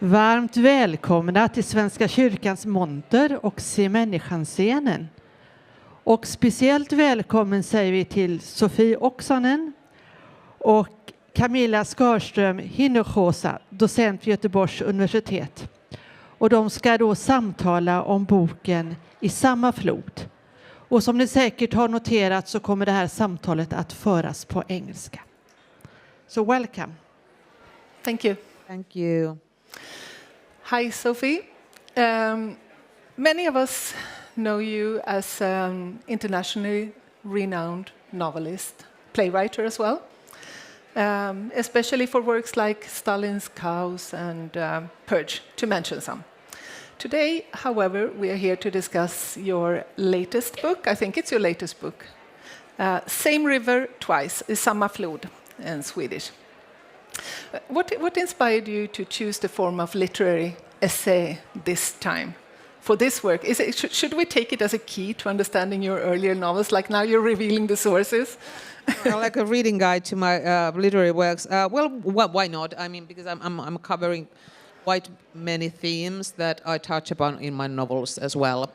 Varmt välkomna till Svenska kyrkans monter och Se människan-scenen. Och speciellt välkommen säger vi till Sofi Oksanen och Kamilla Skarström Hinojosa, docent vid Göteborgs universitet. Och de ska då samtala om boken I samma flod. Och som ni säkert har noterat så kommer det här samtalet att föras på engelska. So welcome. Thank you. Thank you. Hi, Sophie. Many of us know you as an internationally renowned novelist, playwriter as well, especially for works like Stalin's Cows and Purge, to mention some. Today, however, we are here to discuss your latest book. I think it's your latest book. Same River Twice, samma flod in Swedish. What inspired you to choose the form of literary essay this time for this work? Should we take it as a key to understanding your earlier novels, like now you're revealing the sources? Like a reading guide to my literary works. Why not? I mean, because I'm covering quite many themes that I touch upon in my novels as well.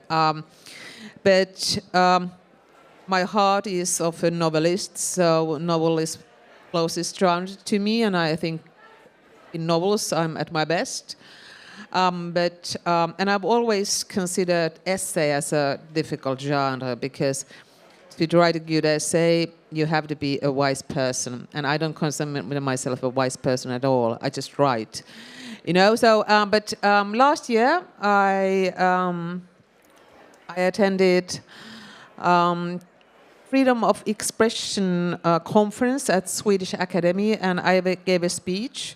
But my heart is of a novelist, so novel is closest round to me, and I think in novels I'm at my best. And I've always considered essay as a difficult genre, because to write a good essay, you have to be a wise person, and I don't consider myself a wise person at all. I just write, you know. So, last year I attended Freedom of Expression conference at Swedish Academy, and I gave a speech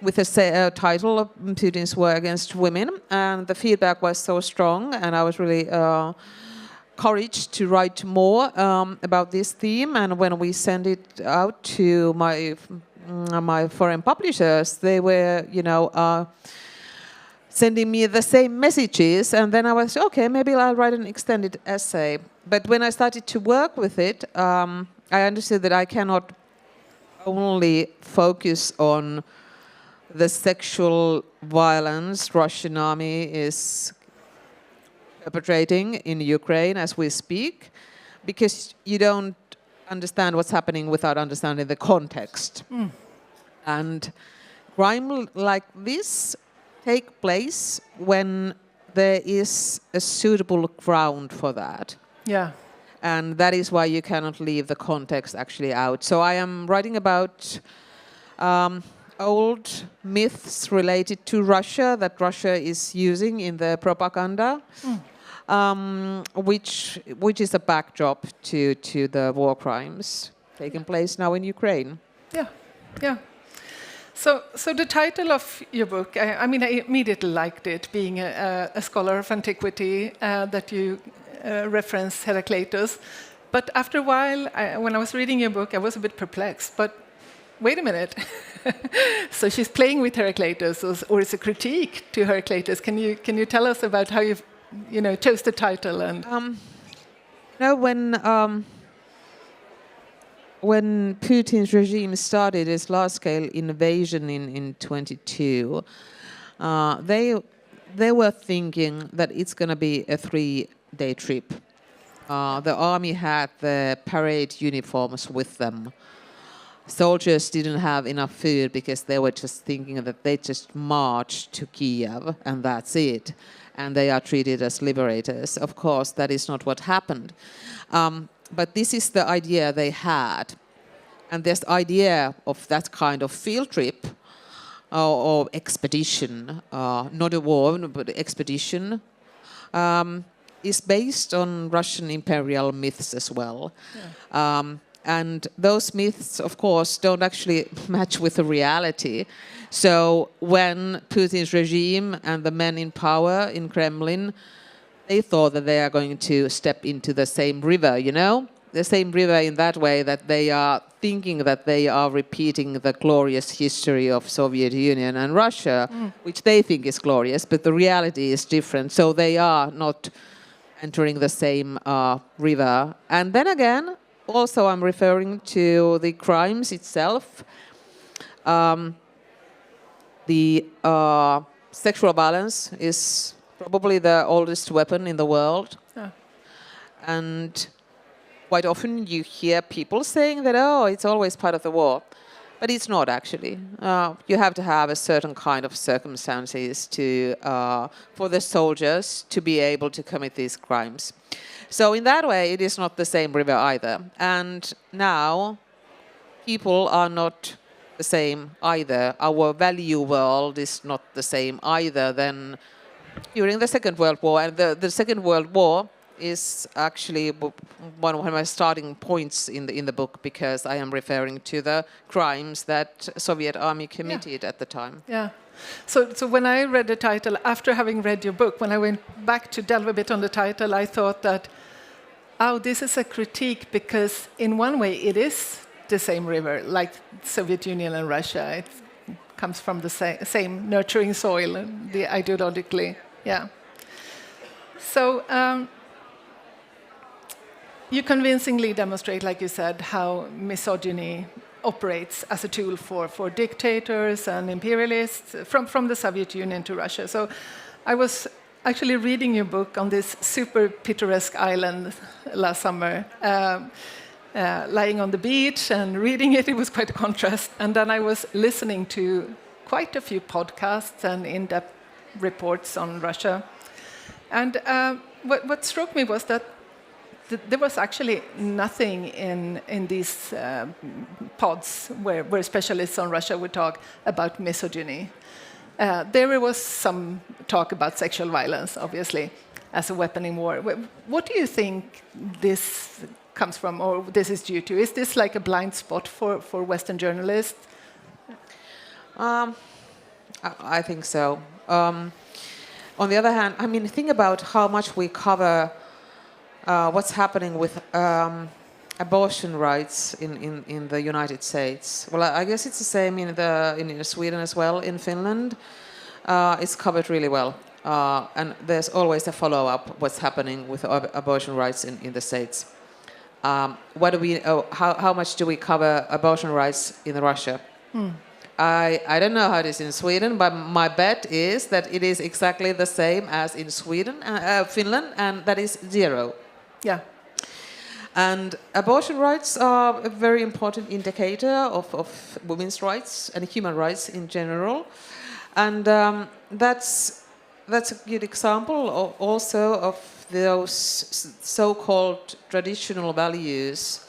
with a title of Putin's War Against Women, and the feedback was so strong, and I was really encouraged to write more about this theme. And when we sent it out to my foreign publishers, they were, sending me the same messages, and then I was, okay, maybe I'll write an extended essay. But when I started to work with it, I understood that I cannot only focus on the sexual violence Russian army is perpetrating in Ukraine as we speak, because you don't understand what's happening without understanding the context. And crime like this take place when there is a suitable ground for that. Yeah. And that is why you cannot leave the context actually out. So I am writing about old myths related to Russia that Russia is using in their propaganda, which is a backdrop to the war crimes taking place now in Ukraine. Yeah. So the title of your book, I immediately liked it, being a scholar of antiquity, that you reference Heraclitus. But after a while, when I was reading your book, I was a bit perplexed. But wait a minute. So she's playing with Heraclitus, or it's a critique to Heraclitus. Can you tell us about how you chose the title? And when Putin's regime started its large-scale invasion in 22, they were thinking that it's going to be a 3-day trip. The army had the parade uniforms with them. Soldiers didn't have enough food because they were just thinking that they just marched to Kiev and that's it. And they are treated as liberators. Of course, that is not what happened. But this is the idea they had. And this idea of that kind of field trip or expedition, not a war, but expedition, is based on Russian imperial myths as well. Yeah. And those myths, of course, don't actually match with the reality. So when Putin's regime and the men in power in Kremlin, they thought that they are going to step into the same river, the same river in that way that they are thinking that they are repeating the glorious history of Soviet Union and Russia, which they think is glorious, but the reality is different. So they are not entering the same river. And then again, also I'm referring to the crimes itself. The sexual violence is probably the oldest weapon in the world. Yeah. And quite often you hear people saying that, oh, it's always part of the war. But it's not actually. You have to have a certain kind of circumstances for the soldiers to be able to commit these crimes. So in that way, it is not the same river either. And now people are not the same either. Our value world is not the same either than during the Second World War. And the Second World War is actually one of my starting points in the book, because I am referring to the crimes that Soviet army committed at the time. Yeah. So when I read the title, after having read your book, when I went back to delve a bit on the title, I thought that, oh, this is a critique, because in one way it is the same river, like Soviet Union and Russia. It comes from the same nurturing soil, ideologically. Yeah. So you convincingly demonstrate, like you said, how misogyny operates as a tool for dictators and imperialists from the Soviet Union to Russia. So I was actually reading your book on this super picturesque island last summer, lying on the beach and reading it. It was quite a contrast. And then I was listening to quite a few podcasts and in-depth reports on Russia. And what struck me was that there was actually nothing in these pods where specialists on Russia would talk about misogyny. There was some talk about sexual violence, obviously, as a weapon in war. What do you think this comes from, or this is due to? Is this like a blind spot for Western journalists? I think so. On the other hand, I mean, think about how much we cover what's happening with abortion rights in the United States. Well, I guess it's the same in Sweden as well. In Finland, it's covered really well, and there's always a follow-up what's happening with abortion rights in the States. How much do we cover abortion rights in Russia? I don't know how it is in Sweden, but my bet is that it is exactly the same as in Finland, and that is 0. Yeah. And abortion rights are a very important indicator of women's rights and human rights in general. And that's a good example also of those so-called traditional values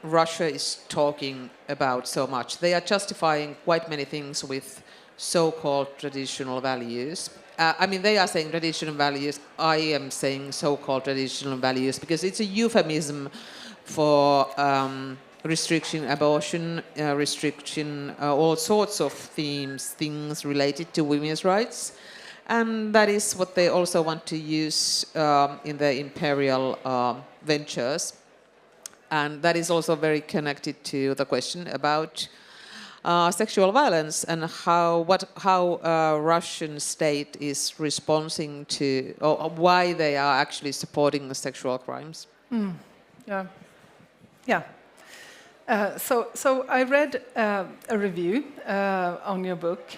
Russia is talking about so much. They are justifying quite many things with so-called traditional values. I mean, they are saying traditional values. I am saying so-called traditional values because it's a euphemism for restriction abortion, restriction all sorts of things related to women's rights. And that is what they also want to use in their imperial ventures. And that is also very connected to the question about sexual violence and how Russian state is responding to, or why they are actually supporting the sexual crimes. Yeah. So I read a review on your book,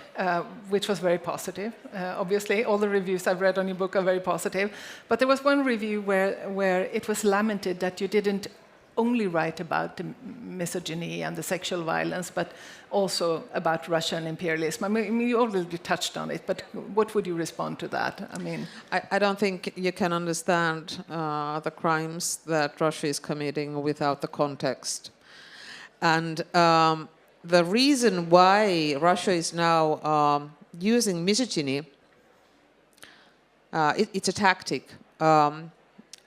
which was very positive. Obviously, all the reviews I've read on your book are very positive. But there was one review where it was lamented that you didn't only write about the misogyny and the sexual violence, but also about Russian imperialism. I mean, you already touched on it, but what would you respond to that? I mean, I don't think you can understand the crimes that Russia is committing without the context. And the reason why Russia is now using misogyny, it's a tactic.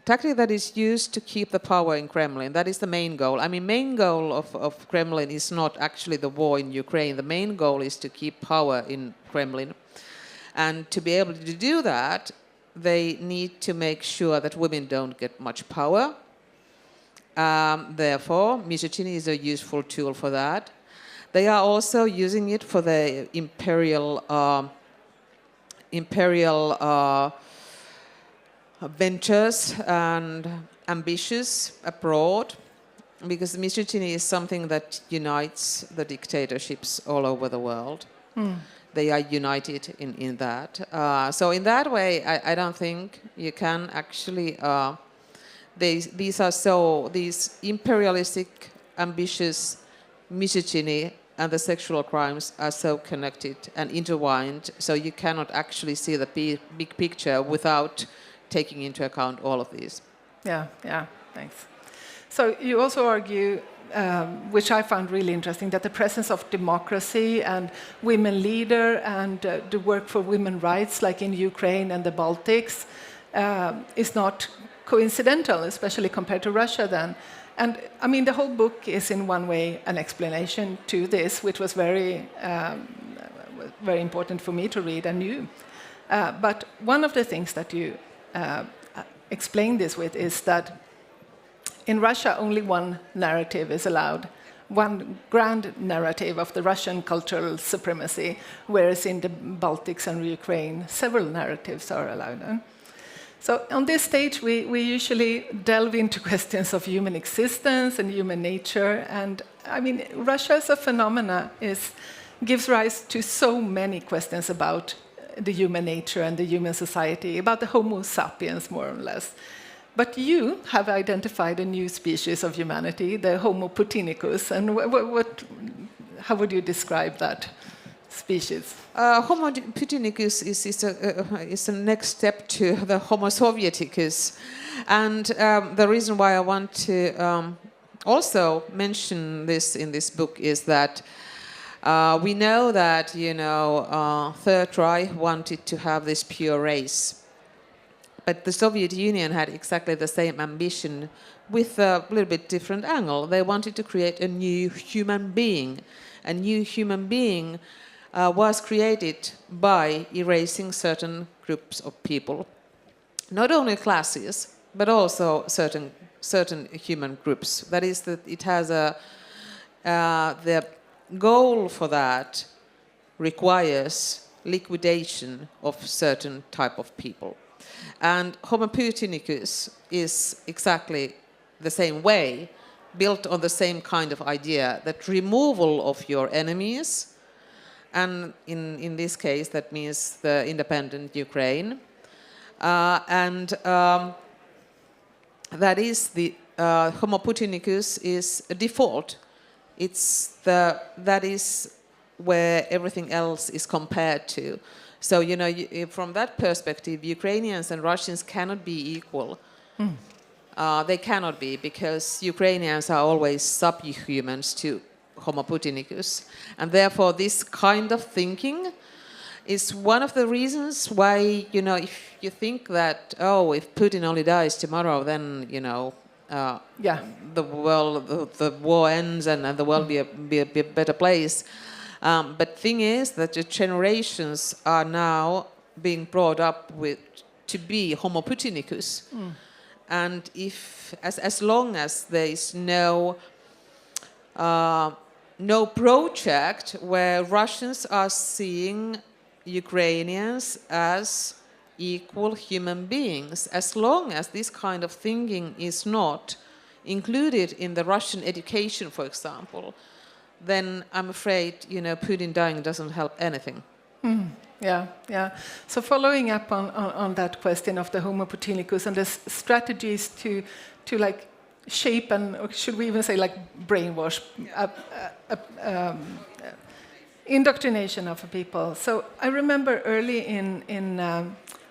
Tactic that is used to keep the power in Kremlin. That is the main goal. I mean, main goal of Kremlin is not actually the war in Ukraine. The main goal is to keep power in Kremlin. And to be able to do that, they need to make sure that women don't get much power. Therefore, misogyny is a useful tool for that. They are also using it for the imperial ventures and ambitions abroad, because misogyny is something that unites the dictatorships all over the world. They are united in that. So in that way, I don't think you can actually. These imperialistic, ambitious misogyny and the sexual crimes are so connected and intertwined. So you cannot actually see the big picture without taking into account all of these. Yeah, thanks. So you also argue, which I found really interesting, that the presence of democracy and women leader and the work for women's rights, like in Ukraine and the Baltics, is not coincidental, especially compared to Russia then. And I mean, the whole book is in one way an explanation to this, which was very important for me to read and knew. But one of the things that you explain this with is that in Russia, only one narrative is allowed, one grand narrative of the Russian cultural supremacy, whereas in the Baltics and Ukraine, several narratives are allowed. So on this stage, we usually delve into questions of human existence and human nature. And I mean, Russia as a phenomena gives rise to so many questions about the human nature and the human society, about the Homo sapiens, more or less. But you have identified a new species of humanity, the Homo Putinicus. And how would you describe that species? Homo Putinicus is the next step to the Homo Sovieticus. And the reason why I want to also mention this in this book is that we know that, Third Reich wanted to have this pure race. But the Soviet Union had exactly the same ambition with a little bit different angle. They wanted to create a new human being. A new human being was created by erasing certain groups of people. Not only classes, but also certain human groups. That is, that it has the goal for that requires liquidation of certain type of people. And Homo Putinicus is exactly the same way, built on the same kind of idea, that removal of your enemies, and in this case that means the independent Ukraine, and that is the Homo Putinicus is a default. That is where everything else is compared to. So, from that perspective, Ukrainians and Russians cannot be equal. They cannot be, because Ukrainians are always subhumans to Homo Putinicus. And therefore, this kind of thinking is one of the reasons why, if you think that, if Putin only dies tomorrow, then, the war ends and the world be a better place. But thing is that the generations are now being brought up to be Homo Putinicus. And as long as there is no project where Russians are seeing Ukrainians as equal human beings, as long as this kind of thinking is not included in the Russian education, for example, then I'm afraid, Putin dying doesn't help anything. Yeah. So following up on that question of the Homo Putinicus and the strategies to like shape and, or should we even say like brainwash, indoctrination of people. So I remember early in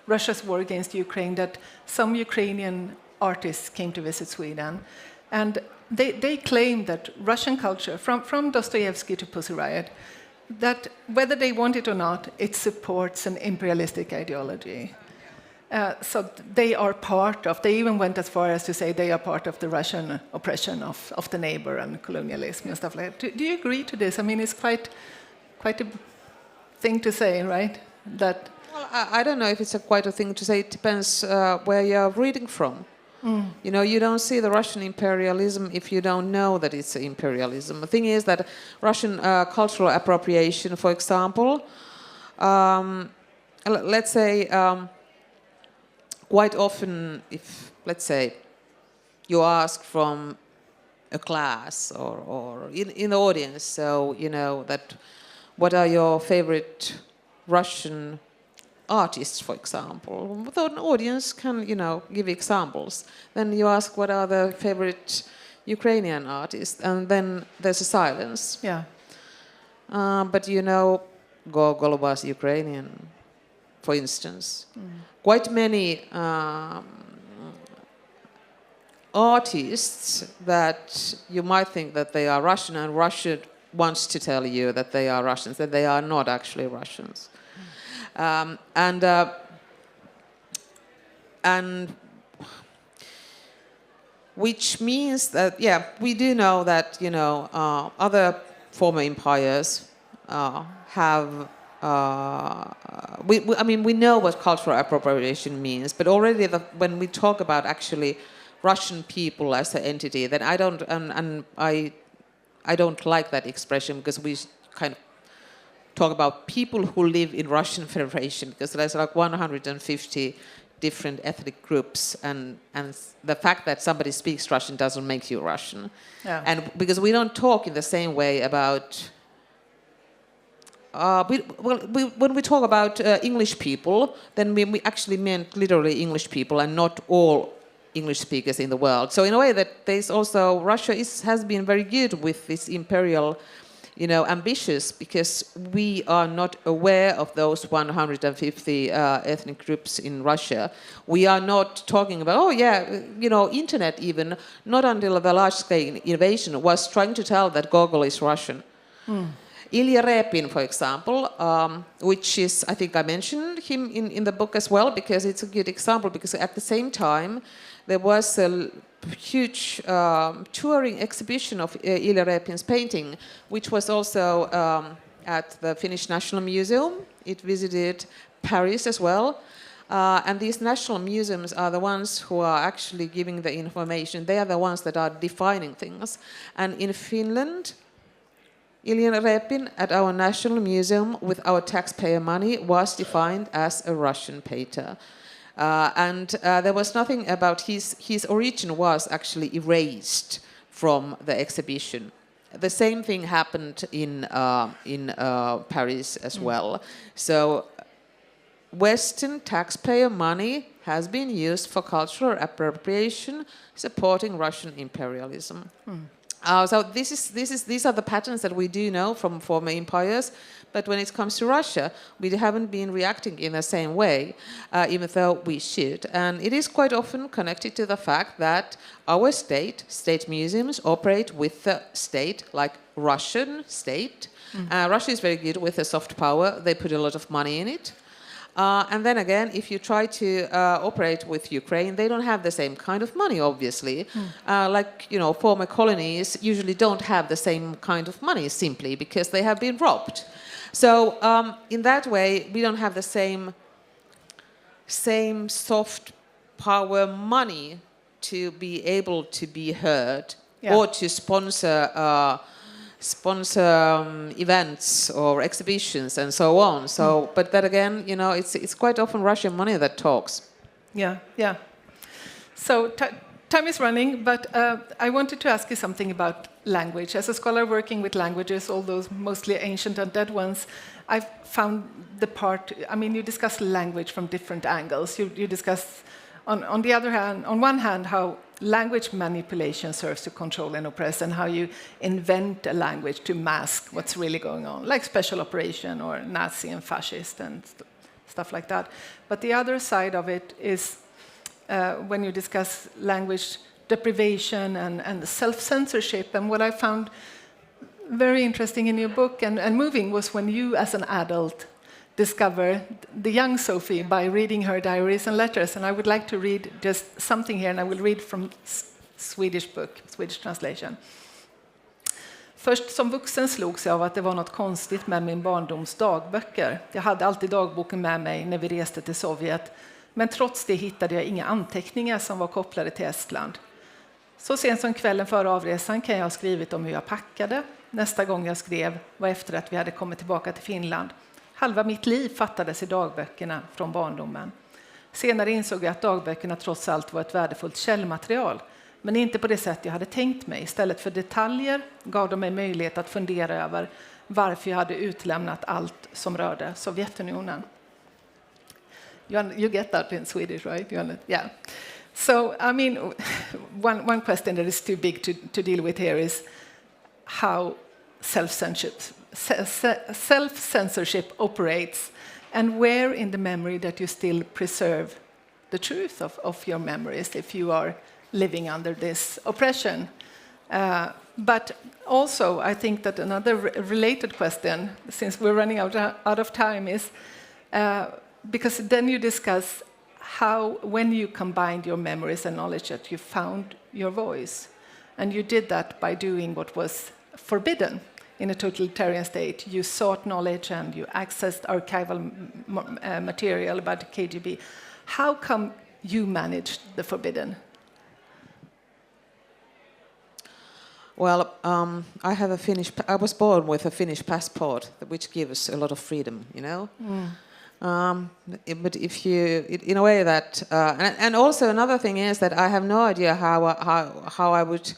Russia's war against Ukraine that some Ukrainian artists came to visit Sweden, and they claimed that Russian culture, from Dostoevsky to Pussy Riot, that whether they want it or not, it supports an imperialistic ideology. So they are they even went as far as to say they are part of the Russian oppression of the neighbor and colonialism and stuff like that. Do you agree to this? I mean, it's quite a thing to say, right? That. Well, I don't know if it's quite a thing to say. It depends where you're reading from. You don't see the Russian imperialism if you don't know that it's imperialism. The thing is that Russian cultural appropriation, for example, let's say quite often, if, let's say, you ask from a class or in the audience, so, that what are your favorite Russian artists, for example? The audience can, give examples. Then you ask, what are the favorite Ukrainian artists? And then there's a silence. Yeah. But Gogol was Ukrainian, for instance. Quite many artists that you might think that they are Russian, and Russia wants to tell you that they are Russians, that they are not actually Russians. And which means that, we do know that, other former empires have... we know what cultural appropriation means, but already when we talk about actually Russian people as an entity, then I don't like that expression, because we kind of talk about people who live in Russian Federation, because there's like 150 different ethnic groups, and the fact that somebody speaks Russian doesn't make you Russian. Yeah. And because we don't talk in the same way about... when we talk about English people, then we actually meant literally English people and not all English speakers in the world. So in a way that there's also, Russia has been very good with this imperial, ambitious, because we are not aware of those 150 ethnic groups in Russia. We are not talking about, internet even, not until the large-scale innovation was trying to tell that Gogol is Russian. Ilya Repin, for example, which is, I think I mentioned him in the book as well, because it's a good example, because at the same time there was a huge touring exhibition of Ilya Repin's painting, which was also at the Finnish National Museum. It visited Paris as well. And these national museums are the ones who are actually giving the information. They are the ones that are defining things. And in Finland, Ilya Repin at our National Museum with our taxpayer money was defined as a Russian painter. And there was nothing about his origin was actually erased from the exhibition. The same thing happened in Paris as well. So Western taxpayer money has been used for cultural appropriation, supporting Russian imperialism. So these are the patterns that we do know from former empires, but when it comes to Russia, we haven't been reacting in the same way, even though we should. And it is quite often connected to the fact that our state museums operate with the state, like Russian state. Russia is very good with the soft power. They put a lot of money in it. And then again, if you try to operate with Ukraine, they don't have the same kind of money, obviously. Former colonies usually don't have the same kind of money simply because they have been robbed. So in that way, we don't have the same soft power money to be able to be heard or to sponsor events or exhibitions and so on. So, but that again, it's quite often Russian money that talks. Yeah. So time is running, but I wanted to ask you something about language. As a scholar working with languages, all those mostly ancient and dead ones, I've found you discuss language from different angles. You discuss, on the other hand, on one hand, how language manipulation serves to control and oppress, and how you invent a language to mask what's really going on, like special operation or Nazi and fascist and stuff like that. But the other side of it is when you discuss language deprivation and self-censorship. And what I found very interesting in your book and moving was when you, as an adult, discover the young Sophie by reading her diaries and letters. And I would like to read just something here, and I will read from Swedish translation. Först som vuxen slogs jag av att det var något konstigt med min barndoms dagböcker. Jag hade alltid dagboken med mig när vi reste till Sovjet. Men trots det hittade jag inga anteckningar som var kopplade till Estland. Så sent som kvällen före avresan kan jag ha skrivit om hur jag packade. Nästa gång jag skrev var efter att vi hade kommit tillbaka till Finland. Halva mitt liv fattades i dagböckerna från barndomen. Senare insåg jag att dagböckerna trots allt var ett värdefullt källmaterial. Men inte på det sätt jag hade tänkt mig. Istället för detaljer gav de mig möjlighet att fundera över varför jag hade utlämnat allt som rörde Sovjetunionen. You get that in Swedish, right? Yeah. So, I mean, one question that is too big to deal with here is how self-censorship operates, and where in the memory that you still preserve the truth of your memories if you are living under this oppression. But also, I think that another related question, since we're running out of time, is because then you discuss how, when you combined your memories and knowledge, that you found your voice. And you did that by doing what was forbidden in a totalitarian state. You sought knowledge and you accessed archival material about the KGB. How come you managed the forbidden? Well, I was born with a Finnish passport, which gives a lot of freedom, you know. But if you, in a way that, and also another thing is that I have no idea how I would,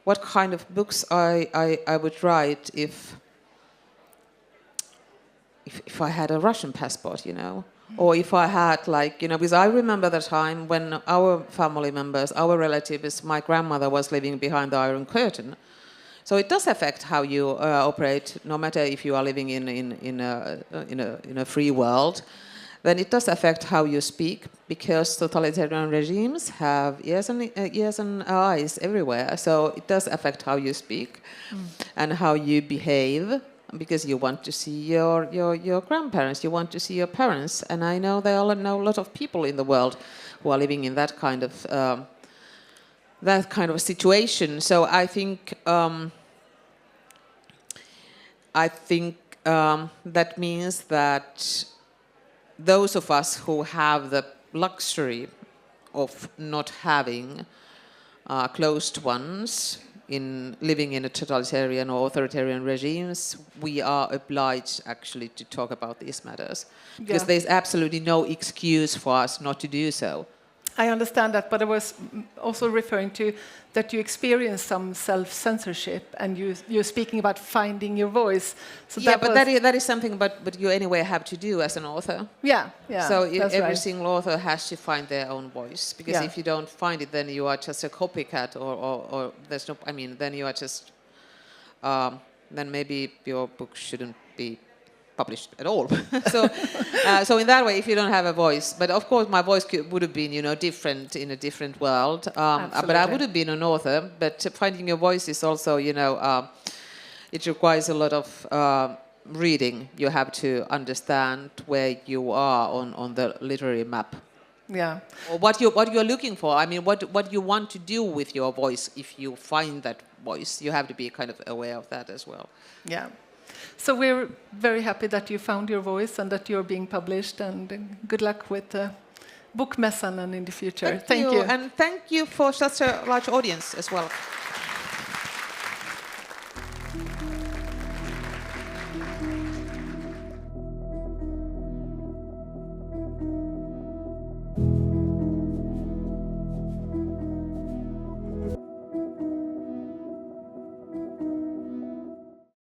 what kind of books I would write if I had a Russian passport, you know, or if I had, like, you know, because I remember the time when our family members, our relatives, my grandmother was living behind the Iron Curtain. So it does affect how you operate, no matter if you are living in a free world. Then it does affect how you speak, because totalitarian regimes have ears and eyes everywhere. So it does affect how you speak and how you behave, because you want to see your grandparents, you want to see your parents. And I know there are a lot of people in the world who are living in that kind of situation. So I think that means that those of us who have the luxury of not having closed ones in living in a totalitarian or authoritarian regimes, we are obliged actually to talk about these matters, because there's absolutely no excuse for us not to do so. I understand that, but I was also referring to that you experience some self-censorship, and you're speaking about finding your voice. So that is something but you anyway have to do as an author. Yeah. So every single author has to find their own voice, because if you don't find it, then you are just a copycat, or there's no. I mean, then you are just. Then maybe your book shouldn't be published at all. So in that way, if you don't have a voice, but of course my voice would have been, you know, different in a different world. But I would have been an author. But finding your voice is also, you know, it requires a lot of reading. You have to understand where you are on the literary map. Yeah. Or what you're looking for. I mean, what you want to do with your voice. If you find that voice, you have to be kind of aware of that as well. Yeah. So we're very happy that you found your voice and that you're being published, and good luck with Bokmässan and in the future. Thank you. And thank you for such a large audience as well.